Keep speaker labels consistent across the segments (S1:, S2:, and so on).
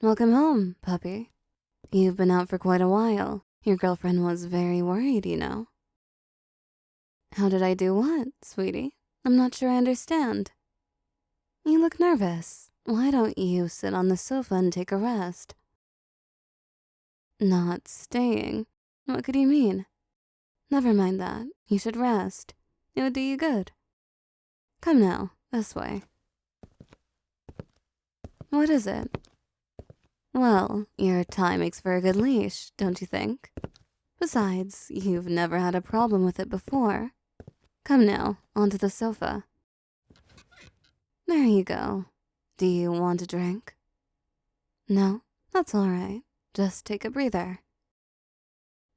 S1: Welcome home, puppy. You've been out for quite a while. Your girlfriend was very worried, you know. How did I do what, sweetie? I'm not sure I understand. You look nervous. Why don't you sit on the sofa and take a rest? Not staying? What could you mean? Never mind that. You should rest. It would do you good. Come now, this way. What is it? Well, your tie makes for a good leash, don't you think? Besides, you've never had a problem with it before. Come now, onto the sofa. There you go. Do you want a drink? No? That's all right. Just take a breather.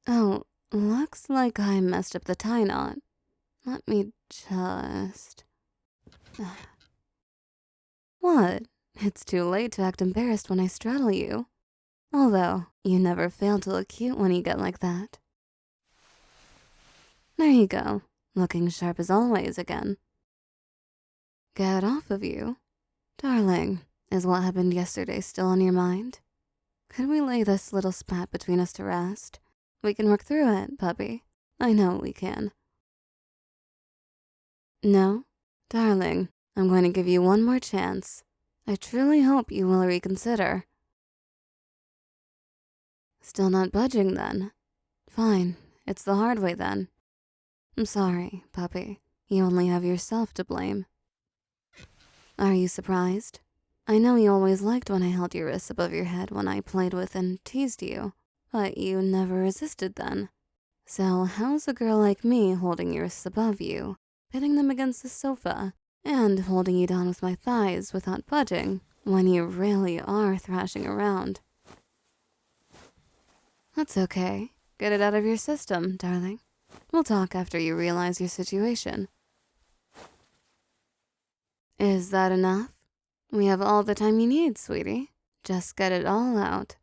S1: Oh, looks like I messed up the tie knot. Let me just... What? It's too late to act embarrassed when I straddle you. Although, you never fail to look cute when you get like that. There you go, looking sharp as always again. Get off of you. Darling, is what happened yesterday still on your mind? Could we lay this little spat between us to rest? We can work through it, puppy. I know we can. No? Darling, I'm going to give you one more chance. I truly hope you will reconsider. Still not budging then? Fine, it's the hard way then. I'm sorry, puppy. You only have yourself to blame. Are you surprised? I know you always liked when I held your wrists above your head when I played with and teased you, but you never resisted then. So how's a girl like me holding your wrists above you, pitting them against the sofa, and holding you down with my thighs without budging when you really are thrashing around? That's okay. Get it out of your system, darling. We'll talk after you realize your situation. Is that enough? We have all the time you need, sweetie. Just get it all out.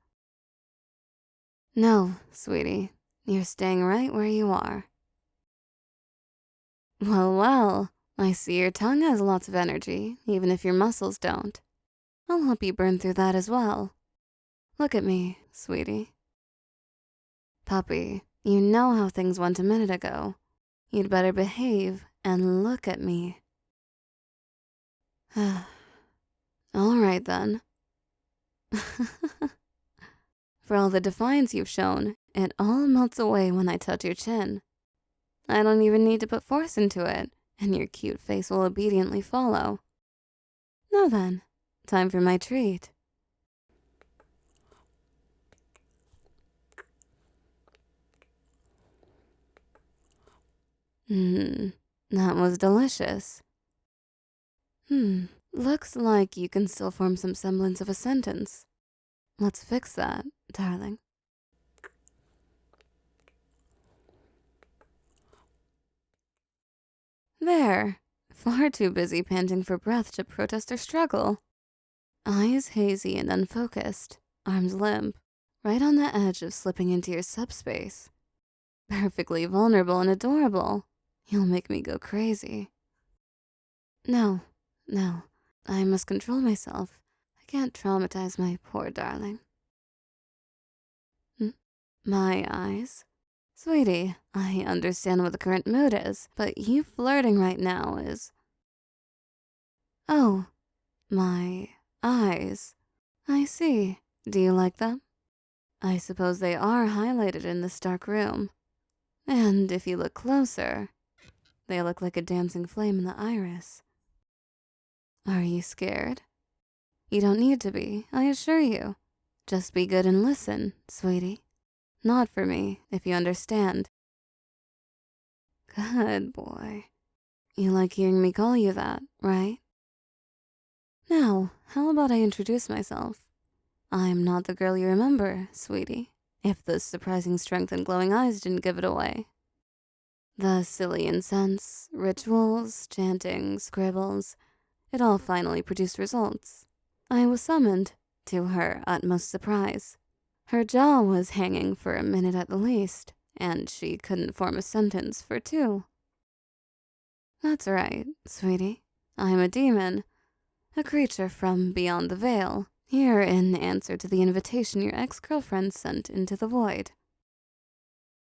S1: No, sweetie. You're staying right where you are. Well, I see your tongue has lots of energy, even if your muscles don't. I'll help you burn through that as well. Look at me, sweetie. Puppy, you know how things went a minute ago. You'd better behave and look at me. All right then. For all the defiance you've shown, it all melts away when I touch your chin. I don't even need to put force into it, and your cute face will obediently follow. Now then, time for my treat. That was delicious. Looks like you can still form some semblance of a sentence. Let's fix that, darling. There, far too busy panting for breath to protest or struggle. Eyes hazy and unfocused, arms limp, right on the edge of slipping into your subspace. Perfectly vulnerable and adorable. You'll make me go crazy. No, I must control myself. I can't traumatize my poor darling. My eyes? Sweetie, I understand what the current mood is, but you flirting right now is... Oh, my eyes. I see. Do you like them? I suppose they are highlighted in this dark room. And if you look closer, they look like a dancing flame in the iris. Are you scared? You don't need to be, I assure you. Just be good and listen, sweetie. Not for me, if you understand. Good boy. You like hearing me call you that, right? Now, how about I introduce myself? I'm not the girl you remember, sweetie, if the surprising strength and glowing eyes didn't give it away. The silly incense, rituals, chanting, scribbles, it all finally produced results. I was summoned, to her utmost surprise. Her jaw was hanging for a minute at the least, and she couldn't form a sentence for two. That's right, sweetie. I'm a demon, a creature from beyond the veil, Here in answer to the invitation your ex-girlfriend sent into the void.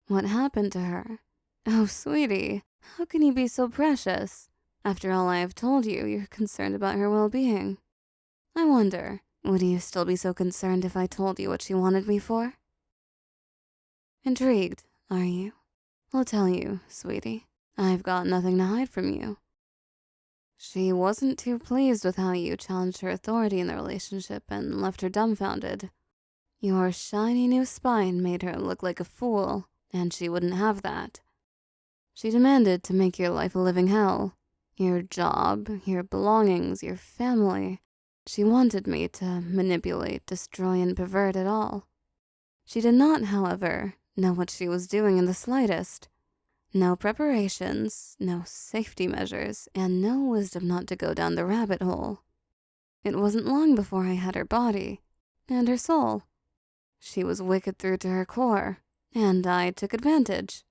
S1: What happened to her? Oh, sweetie, how can you be so precious? After all I have told you, you're concerned about her well-being. I wonder, would you still be so concerned if I told you what she wanted me for? Intrigued, are you? I'll tell you, sweetie. I've got nothing to hide from you. She wasn't too pleased with how you challenged her authority in the relationship and left her dumbfounded. Your shiny new spine made her look like a fool, and she wouldn't have that. She demanded to make your life a living hell. Your job, your belongings, your family. She wanted me to manipulate, destroy, and pervert it all. She did not, however, know what she was doing in the slightest. No preparations, no safety measures, and no wisdom not to go down the rabbit hole. It wasn't long before I had her body and her soul. She was wicked through to her core, and I took advantage.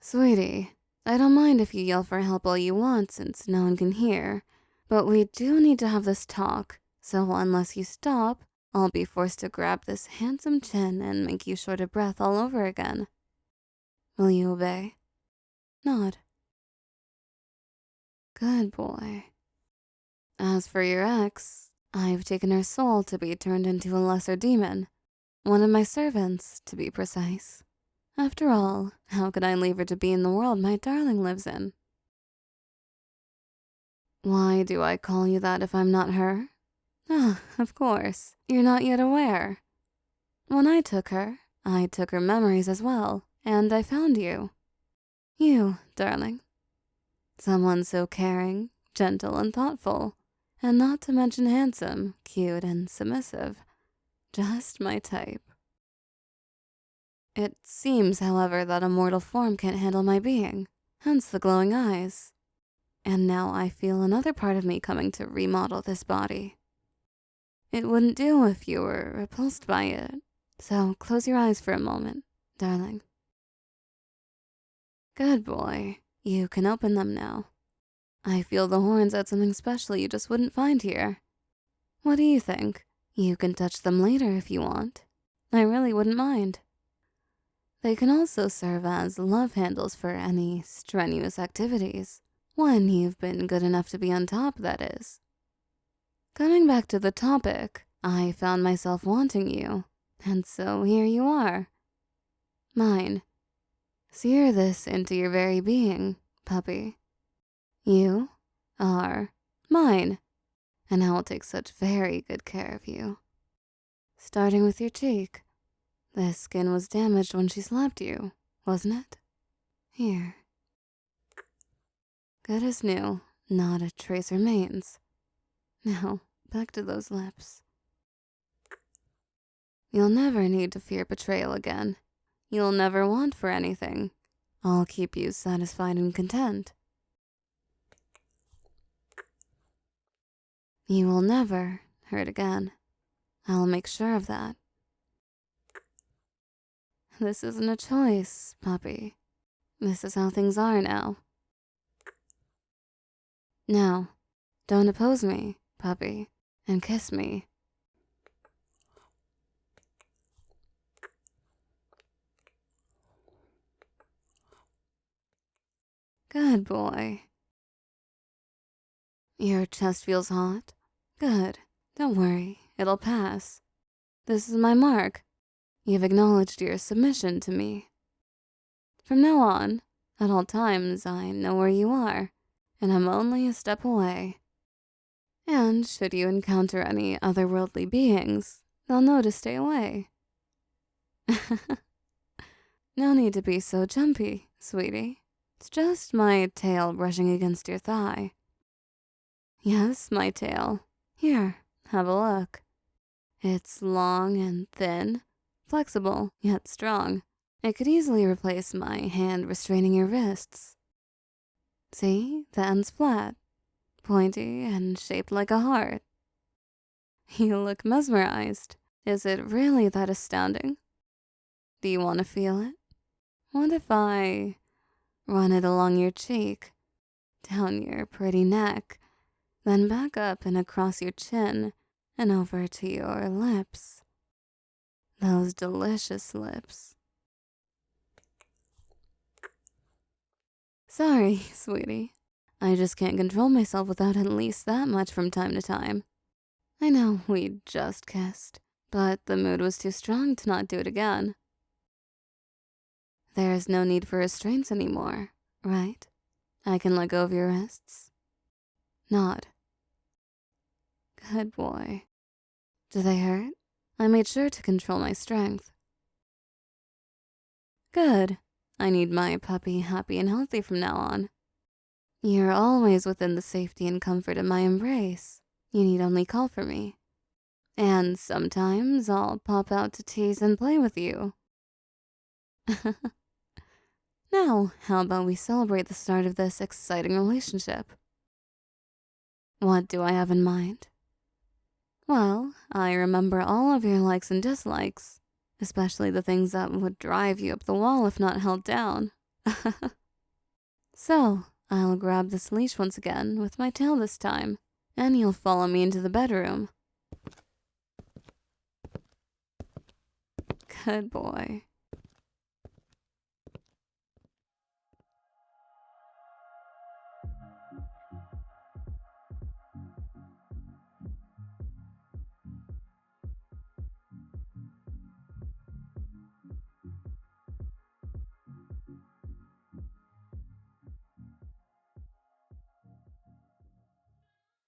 S1: Sweetie, I don't mind if you yell for help all you want since no one can hear, but we do need to have this talk, so unless you stop, I'll be forced to grab this handsome chin and make you short of breath all over again. Will you obey? Nod. Good boy. As for your ex, I've taken her soul to be turned into a lesser demon. One of my servants, to be precise. After all, how could I leave her to be in the world my darling lives in? Why do I call you that if I'm not her? Ah, of course, you're not yet aware. When I took her memories as well, and I found you. You, darling. Someone so caring, gentle, and thoughtful, and not to mention handsome, cute, and submissive. Just my type. It seems, however, that a mortal form can't handle my being, hence the glowing eyes. And now I feel another part of me coming to remodel this body. It wouldn't do if you were repulsed by it, so close your eyes for a moment, darling. Good boy, you can open them now. I feel the horns add something special you just wouldn't find here. What do you think? You can touch them later if you want. I really wouldn't mind. They can also serve as love handles for any strenuous activities, when you've been good enough to be on top, that is. Coming back to the topic, I found myself wanting you, and so here you are. Mine. Sear this into your very being, puppy. You are mine, and I will take such very good care of you. Starting with your cheek. This skin was damaged when she slapped you, wasn't it? Here. Good as new, not a trace remains. Now, back to those lips. You'll never need to fear betrayal again. You'll never want for anything. I'll keep you satisfied and content. You will never hurt again. I'll make sure of that. This isn't a choice, puppy. This is how things are now. Now, don't oppose me, puppy, and kiss me. Good boy. Your chest feels hot? Good. Don't worry, it'll pass. This is my mark. You've acknowledged your submission to me. From now on, at all times, I know where you are, and I'm only a step away. And should you encounter any otherworldly beings, they'll know to stay away. No need to be so jumpy, sweetie. It's just my tail brushing against your thigh. Yes, my tail. Here, have a look. It's long and thin, flexible yet strong. It could easily replace my hand restraining your wrists. See, the end's flat, pointy, and shaped like a heart. You look mesmerized. Is it really that astounding? Do you want to feel it? What if I run it along your cheek, down your pretty neck, then back up and across your chin, and over to your lips. Those delicious lips. Sorry, sweetie. I just can't control myself without at least that much from time to time. I know we just kissed, but the mood was too strong to not do it again. There's no need for restraints anymore, right? I can let go of your wrists. Nod. Good boy. Do they hurt? I made sure to control my strength. Good. I need my puppy happy and healthy from now on. You're always within the safety and comfort of my embrace. You need only call for me. And sometimes I'll pop out to tease and play with you. Now, how about we celebrate the start of this exciting relationship? What do I have in mind? Well, I remember all of your likes and dislikes, especially the things that would drive you up the wall if not held down. So, I'll grab this leash once again, with my tail this time, and you'll follow me into the bedroom. Good boy.